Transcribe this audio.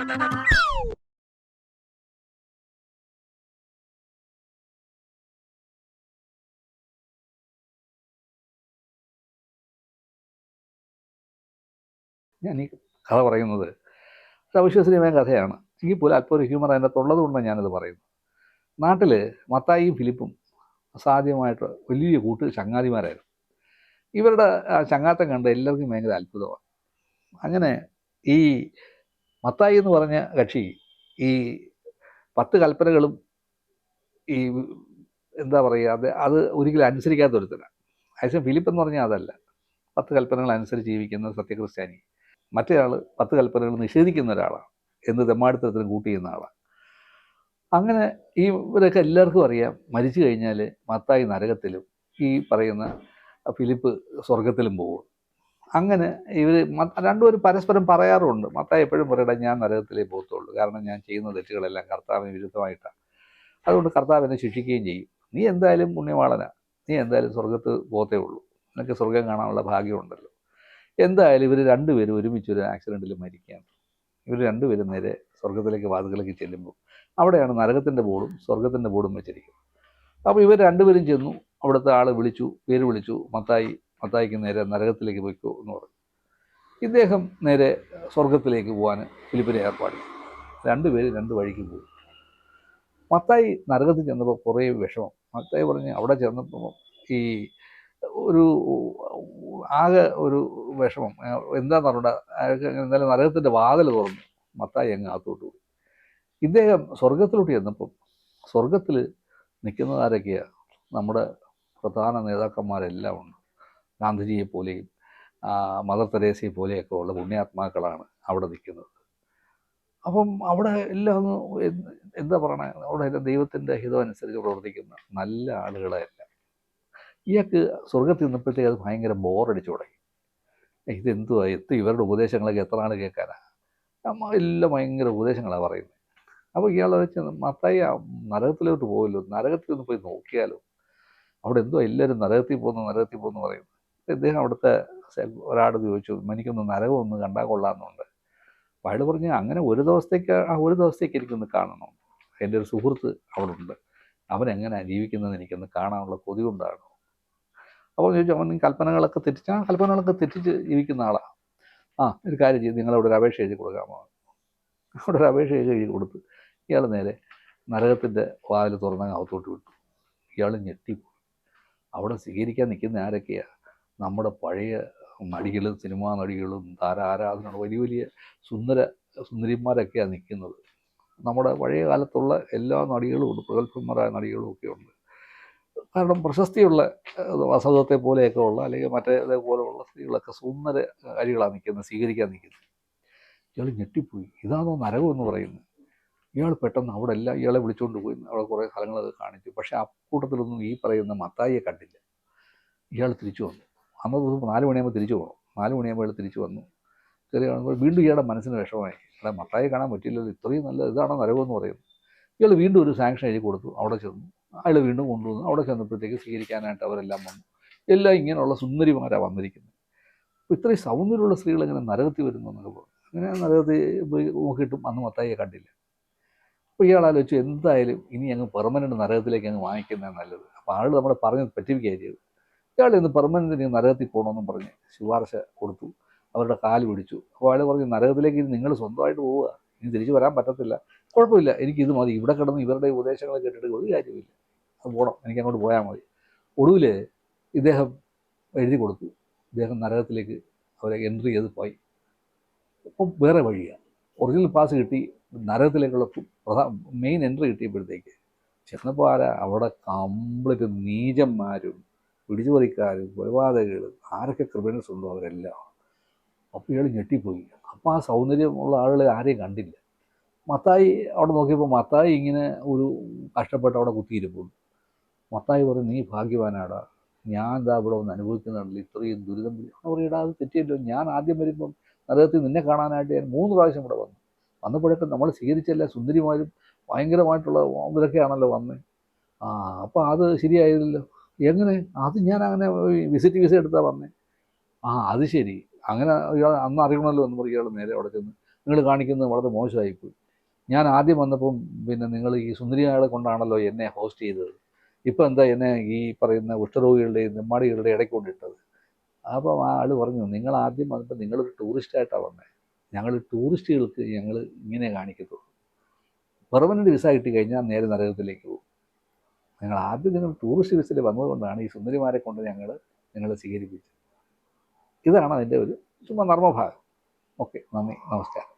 ഞാൻ ഈ കഥ പറയുന്നത് ഒരു അവിശ്വസനീയമായ കഥയാണ്. എങ്കിൽ പോലും അല്പം ഒരു ഹ്യൂമർ അതിനകത്തുള്ളത് കൊണ്ടാണ് ഞാനിത് പറയുന്നത്. നാട്ടിൽ മത്തായിയും ഫിലിപ്പും അസാധ്യമായിട്ട് വലിയ ചങ്ങാതിമാരായിരുന്നു. ഇവരുടെ ആ ചങ്ങാത്തം കണ്ട് എല്ലാവർക്കും ഭയങ്കര അത്ഭുതമാണ്. അങ്ങനെ ഈ മത്തായി എന്ന് പറഞ്ഞ കക്ഷി ഈ 10 കൽപ്പനകളും ഈ എന്താ പറയുക, അത് ഒരിക്കലും അനുസരിക്കാത്ത ഒരുത്തനാണ്. അതേസമയം ഫിലിപ്പ് എന്ന് പറഞ്ഞാൽ അതല്ല, 10 കൽപ്പനകൾ അനുസരിച്ച് ജീവിക്കുന്ന സത്യക്രിസ്ത്യാനി. മറ്റേയാൾ 10 കൽപ്പനകൾ നിഷേധിക്കുന്ന ഒരാളാണ്, എന്ത് തെമ്മാടിത്തരത്തിനും കൂട്ടി ചെയ്യുന്ന ആളാണ്. അങ്ങനെ ഇവരൊക്കെ എല്ലാവർക്കും അറിയാം, മരിച്ചു കഴിഞ്ഞാൽ മത്തായി നരകത്തിലും ഈ പറയുന്ന ഫിലിപ്പ് സ്വർഗത്തിലും പോകും. അങ്ങനെ ഇവർ രണ്ടുപേരും പരസ്പരം പറയാറുണ്ട്. മത്തായി എപ്പോഴും പറയട്ടെ, ഞാൻ നരകത്തിലേ പോകത്തുള്ളൂ, കാരണം ഞാൻ ചെയ്യുന്ന തെറ്റുകളെല്ലാം കർത്താവിന് വിരുദ്ധമായിട്ടാണ്. അതുകൊണ്ട് കർത്താവ് എന്നെ ശിക്ഷിക്കുകയും ചെയ്യും. നീ എന്തായാലും പുണ്യവാളനാണ്, നീ എന്തായാലും സ്വർഗത്ത് പോകത്തേ ഉള്ളൂ, നിനക്ക് സ്വർഗം കാണാനുള്ള ഭാഗ്യമുണ്ടല്ലോ. എന്തായാലും ഇവർ രണ്ടുപേരും ഒരുമിച്ചൊരു ആക്സിഡൻറ്റിൽ മരിക്കുകയാണ്. ഇവർ രണ്ടുപേരും നേരെ സ്വർഗത്തിലേക്ക് വാതിലേക്ക് ചെല്ലുമ്പോൾ അവിടെയാണ് നരകത്തിൻ്റെ ബോർഡും സ്വർഗത്തിൻ്റെ ബോർഡും വെച്ചിരിക്കുന്നത്. അപ്പോൾ ഇവർ രണ്ടുപേരും ചെന്നു, അവിടുത്തെ ആൾ പേര് വിളിച്ചു, മത്തായിക്ക് നേരെ നരകത്തിലേക്ക് പോയിക്കോ എന്ന് പറഞ്ഞു. ഇദ്ദേഹം നേരെ സ്വർഗത്തിലേക്ക് പോകാൻ ഫിലിപ്പിനെ ഏർപ്പാട്. രണ്ടുപേരും രണ്ട് വഴിക്ക് പോയി. മത്തായി നരകത്തിൽ ചെന്നപ്പോൾ കുറേ വിഷമം. മത്തായി പറഞ്ഞ് അവിടെ ചെന്നപ്പോൾ ഈ ഒരു ആകെ ഒരു വിഷമം എന്താണെന്ന് പറഞ്ഞാൽ എന്തായാലും നരകത്തിൻ്റെ വാതിൽ തുറന്നു, മത്തായി അങ്ങ് അകത്തോട്ട് പോയി. ഇദ്ദേഹം സ്വർഗത്തിലോട്ട് ചെന്നപ്പം സ്വർഗത്തിൽ നിൽക്കുന്നതാരൊക്കെയാണ്? നമ്മുടെ പ്രധാന നേതാക്കന്മാരെല്ലാം ഉണ്ട്. ഗാന്ധിജിയെ പോലെയും മദർ തെരേസയെ പോലെയൊക്കെ ഉള്ള പുണ്യാത്മാക്കളാണ് അവിടെ നിൽക്കുന്നത്. അപ്പം അവിടെ എല്ലാം ഒന്ന് എന്താ പറയണേ, അവിടെ എല്ലാം ദൈവത്തിൻ്റെ ഹിതമനുസരിച്ച് പ്രവർത്തിക്കുന്ന നല്ല ആളുകളെയല്ല. ഇയാൾക്ക് സ്വർഗത്തിൽ നിന്നപ്പോഴത്തേക്ക് അത് ഭയങ്കര ബോറടിച്ചു തുടങ്ങി. ഇതെന്തുവാ, ഇവരുടെ ഉപദേശങ്ങളൊക്കെ എത്ര നാൾ കേൾക്കാനാണ്? എല്ലാം ഭയങ്കര ഉപദേശങ്ങളാണ് പറയുന്നത്. അപ്പോൾ ഇയാൾ വെച്ച് മത്തായി നരകത്തിലോട്ട് പോകുമല്ലോ, നരകത്തിലൊന്ന് പോയി നോക്കിയാലോ, അവിടെ എന്തോ എല്ലാവരും നരകത്തിൽ പോകുന്നു പറയുന്നു. ഇദ്ദേഹം അവിടുത്തെ ഒരാട് ചോദിച്ചു, എനിക്കൊന്ന് നരകം ഒന്ന് കണ്ടാൽ കൊള്ളാമെന്നുണ്ട്. അപ്പോൾ അയാൾ പറഞ്ഞ്, അങ്ങനെ ഒരു ദിവസത്തേക്ക് എനിക്കൊന്ന് കാണണം, എൻ്റെ ഒരു സുഹൃത്ത് അവിടെ ഉണ്ട്, അവനെങ്ങനെയാണ് ജീവിക്കുന്നതെന്ന് എനിക്കൊന്ന് കാണാനുള്ള കൊതി കൊണ്ടാണ്. അപ്പോൾ ചോദിച്ചു, അവൻ കൽപ്പനകളൊക്കെ തെറ്റിച്ച് ജീവിക്കുന്ന ആളാണ്. ഒരു കാര്യം ചെയ്ത് നിങ്ങളവിടെ ഒരു അപേക്ഷ എഴുതി കൊടുക്കാമോ? അവിടെ ഒരു അപേക്ഷ എഴുതി കൊടുത്ത് ഇയാൾ നേരെ നരകത്തിൻ്റെ വാതിൽ തുറന്നങ്ങ് അകത്തോട്ട് വിട്ടു. ഇയാൾ ഞെട്ടിപ്പോയി. അവിടെ സ്വീകരിക്കാൻ നിൽക്കുന്ന ആരൊക്കെയാണ്? നമ്മുടെ പഴയ നടികളും സിനിമാ നടികളും താരാരാധനകളും വലിയ സുന്ദരിമാരൊക്കെയാണ് നിൽക്കുന്നത്. നമ്മുടെ പഴയ കാലത്തുള്ള എല്ലാ നടികളും ഉണ്ട്, പ്രഗത്ഭന്മാരായ നടികളും ഒക്കെ ഉണ്ട്. കാരണം പ്രശസ്തിയുള്ള വസന്തത്തെ പോലെയൊക്കെ ഉള്ള അല്ലെങ്കിൽ മറ്റേതേപോലെയുള്ള സ്ത്രീകളൊക്കെ സുന്ദര കാര്യങ്ങളാണ് നിൽക്കുന്നത്, സ്വീകരിക്കാൻ നിൽക്കുന്നത്. ഇയാൾ ഞെട്ടിപ്പോയി. ഇതാണോ നരകം എന്ന് പറയുന്നത്? ഇയാൾ പെട്ടെന്ന് അവിടെ എല്ലാം ഇയാളെ വിളിച്ചുകൊണ്ട് പോയി അവിടെ കുറേ സ്ഥലങ്ങളൊക്കെ കാണിച്ചു. പക്ഷേ അക്കൂട്ടത്തിലൊന്നും ഈ പറയുന്ന മത്തായിയെ കണ്ടില്ല. ഇയാൾ തിരിച്ചു വന്നു. അന്നത്തെ ദിവസം 4 മണിയാകുമ്പോൾ തിരിച്ചു പോകണം. 4 മണിയാകുമ്പോൾ ഇയാൾ തിരിച്ചു വന്നു. ചെറിയ കാണുമ്പോൾ വീണ്ടും ഇയാളുടെ മനസ്സിന് വിഷമമായി. മത്തായിയെ കാണാൻ പറ്റില്ലല്ലോ, ഇത്രയും നല്ല ഇതാണോ നരകമെന്ന് പറയുന്നത്. ഇയാൾ വീണ്ടും ഒരു സാങ്ഷൻ എഴുതി കൊടുത്തു. അവിടെ ചെന്നു, അയാൾ വീണ്ടും കൊണ്ടുവന്നു. അവിടെ ചെന്നപ്പോഴത്തേക്ക് സ്വീകരിക്കാനായിട്ട് അവരെല്ലാം വന്നു. എല്ലാം ഇങ്ങനെയുള്ള സുന്ദരിമാരാണ് വന്നിരിക്കുന്നത്. അപ്പോൾ ഇത്രയും സൗന്ദര്യമുള്ള സ്ത്രീകൾ എങ്ങനെ നരകത്തിൽ വരുന്നു എന്നൊക്കെ പറഞ്ഞു. അങ്ങനെ നരകത്തിൽ പോയി നോക്കിയിട്ടും അന്ന് മത്തായിയെ കണ്ടില്ല. അപ്പോൾ ഇയാൾ ആലോചിച്ചു, എന്തായാലും ഇനി അങ്ങ് പെർമനൻറ്റ് നരകത്തിലേക്ക് അങ്ങ് വാങ്ങിക്കുന്നതാണ് നല്ലത്. അപ്പോൾ ആൾ നമ്മളെ പറഞ്ഞ് പറ്റിപ്പിക്കുകയാണ് ചെയ്തത്. ഇയാൾ ഇന്ന് പെർമനൻറ്റ് നരകത്തിൽ പോകണമെന്നും പറഞ്ഞ് ശുപാർശ കൊടുത്തു. അവരുടെ കാല് പിടിച്ചു. അപ്പോൾ അയാൾ പറഞ്ഞു, നരകത്തിലേക്ക് ഇനി നിങ്ങൾ സ്വന്തമായിട്ട് പോവുക, ഇനി തിരിച്ചു വരാൻ പറ്റത്തില്ല, കുഴപ്പമില്ല, എനിക്കിത് മതി, ഇവിടെ കിടന്ന് ഇവരുടെ ഉപദേശങ്ങൾ കേട്ടിട്ട് ഒരു കാര്യമില്ല, അത് പോകണം, എനിക്ക് അങ്ങോട്ട് പോയാൽ മതി. ഒടുവിൽ ഇദ്ദേഹം എഴുതി കൊടുത്തു. ഇദ്ദേഹം നരകത്തിലേക്ക് അവരെ എൻട്രി ചെയ്ത് പോയി. അപ്പം വേറെ വഴിയാണ്. ഒറിജിനൽ പാസ് കിട്ടി, നരകത്തിലേക്കുള്ള മെയിൻ എൻട്രി കിട്ടിയപ്പോഴത്തേക്ക് ചെന്നപ്പോൾ അവിടെ കംപ്ലീറ്റ് നീചന്മാരും പിടിച്ചുപറിക്കാരും കൊലപാതകങ്ങളും ആരൊക്കെ ക്രിമിനൽസ് ഉണ്ടോ അവരെല്ലാം. അപ്പോൾ ഇയാൾ ഞെട്ടിപ്പോയി. അപ്പോൾ ആ സൗന്ദര്യമുള്ള ആളുകളെ ആരെയും കണ്ടില്ല. മത്തായി അവിടെ നോക്കിയപ്പോൾ മത്തായി ഇങ്ങനെ ഒരു കഷ്ടപ്പെട്ട് അവിടെ കുത്തിയിരിപ്പുണ്ട്. മത്തായി പറഞ്ഞു, നീ ഭാഗ്യവാനാടാ, ഞാൻ എന്താ ഇവിടെ ഒന്ന് അനുഭവിക്കുന്നുണ്ടല്ലോ ഇത്രയും ദുരിതം. പറയടാ, അത് തെറ്റിയല്ലോ, ഞാൻ ആദ്യം വരുമ്പം നരകത്തിൽ നിന്നെ കാണാനായിട്ട് ഞാൻ 3 പ്രാവശ്യം ഇവിടെ വന്നപ്പോഴൊക്കെ നമ്മൾ സ്വീകരിച്ചല്ല സുന്ദരിമാരും ഭയങ്കരമായിട്ടുള്ള ഇവരൊക്കെയാണല്ലോ വന്നത്. അപ്പോൾ അത് ശരിയായില്ലല്ലോ. എങ്ങനെ? അത് ഞാൻ അങ്ങനെ വിസിറ്റ് വിസ എടുത്താൽ വന്നേ. അത് ശരി, അങ്ങനെ ഇയാൾ അന്ന് അറിയണമല്ലോ എന്ന് പറയും. ഇയാൾ നേരെ അവിടെ ചെന്ന് നിങ്ങൾ കാണിക്കുന്നത് വളരെ മോശമായിപ്പോയി. ഞാൻ ആദ്യം വന്നപ്പം പിന്നെ നിങ്ങൾ ഈ സുന്ദരിയാളെ കൊണ്ടാണല്ലോ എന്നെ ഹോസ്റ്റ് ചെയ്തത്. ഇപ്പം എന്താ എന്നെ ഈ പറയുന്ന കുഷ്ഠരോഗികളുടെയും നെമ്മാടികളുടെയും ഇടയ്ക്ക് കൊണ്ടിട്ടത്. അപ്പം ആ ആൾ പറഞ്ഞു, നിങ്ങൾ ആദ്യം വന്നപ്പോൾ നിങ്ങളൊരു ടൂറിസ്റ്റായിട്ടാണ് വന്നത്. ഞങ്ങൾ ടൂറിസ്റ്റുകൾക്ക് ഞങ്ങൾ ഇങ്ങനെ കാണിക്കത്തുള്ളൂ. പെർമനൻറ്റ് വിസ കിട്ടി കഴിഞ്ഞാൽ നേരെ നരകത്തിലേക്ക് പോകും. നിങ്ങൾ ടൂറിസ്റ്റ് വിസയിൽ വന്നതുകൊണ്ടാണ് ഈ സുന്ദരിമാരെ കൊണ്ട് നിങ്ങളെ സ്വീകരിപ്പിച്ചത്. ഇതാണ് അതിൻ്റെ ഒരു ചുമ്മാ നർമ്മഭാഗം. ഓക്കെ, നന്ദി, നമസ്കാരം.